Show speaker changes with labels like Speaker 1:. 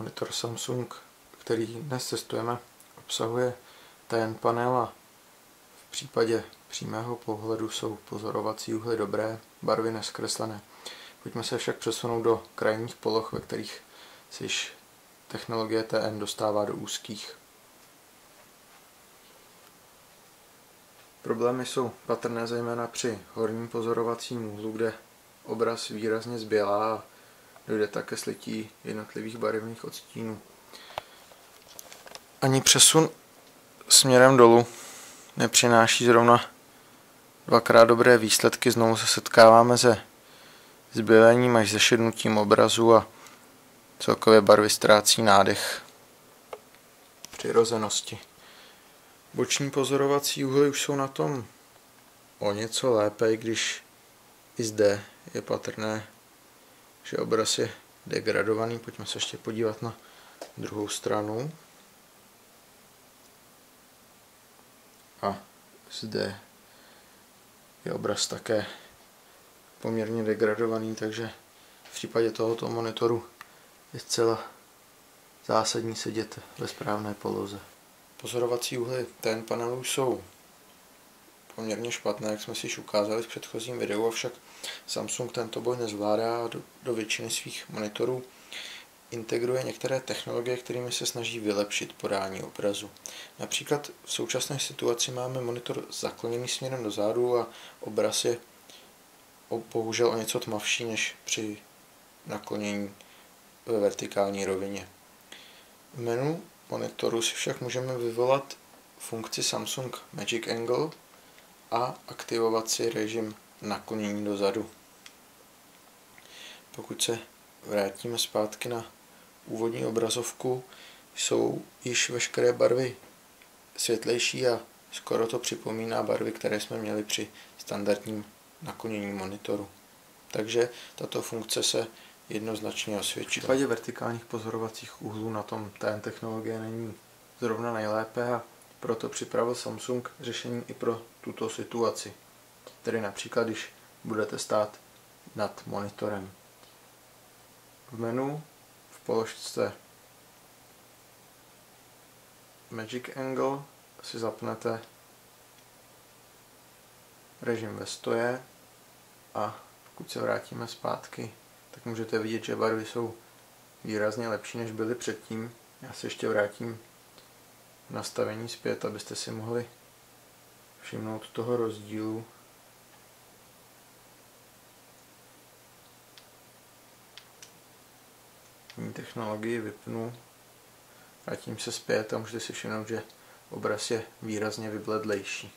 Speaker 1: Monitor Samsung, který dnes testujeme, obsahuje TN panel a v případě přímého pohledu jsou pozorovací úhly dobré, barvy nezkreslené. Pojďme se však přesunout do krajních poloh, ve kterých se již technologie TN dostává do úzkých. Problémy jsou patrné zejména při horním pozorovacím úhlu, kde obraz výrazně zbělá a dojde také slití jednotlivých barevných odstínů. Ani přesun směrem dolů nepřináší zrovna dvakrát dobré výsledky. Znovu se setkáváme se zbělením až zešednutím obrazu a celkově barvy ztrácí nádech přirozenosti. Boční pozorovací úhly už jsou na tom o něco lépe, i když i zde je patrné, že obraz je degradovaný. Pojďme se ještě podívat na druhou stranu. A zde je obraz také poměrně degradovaný, takže v případě tohoto monitoru je zcela zásadní sedět ve správné poloze. Pozorovací úhly TN panelu jsou poměrně špatné, jak jsme si již ukázali v předchozím videu, avšak Samsung tento boj nezvládá a do většiny svých monitorů integruje některé technologie, kterými se snaží vylepšit podání obrazu. Například v současné situaci máme monitor zakloněný směrem dozadu a obraz je bohužel o něco tmavší než při naklonění ve vertikální rovině. V menu monitoru si však můžeme vyvolat funkci Samsung Magic Angle a aktivovat si režim naklonění dozadu. Pokud se vrátíme zpátky na úvodní obrazovku, jsou již veškeré barvy světlejší a skoro to připomíná barvy, které jsme měli při standardním naklonění monitoru. Takže tato funkce se jednoznačně osvědčila. V případě vertikálních pozorovacích úhlů na tom TN technologie není zrovna nejlépe a proto připravil Samsung řešení i pro tuto situaci. Tedy například, když budete stát nad monitorem. V menu v položce Magic Angle si zapnete režim ve stoje a pokud se vrátíme zpátky, tak můžete vidět, že barvy jsou výrazně lepší, než byly předtím. Já se ještě vrátím v nastavení zpět, abyste si mohli všimnout toho rozdílu. Technologii vypnu, vrátím se zpět a můžete si všimnout, že obraz je výrazně vybledlejší.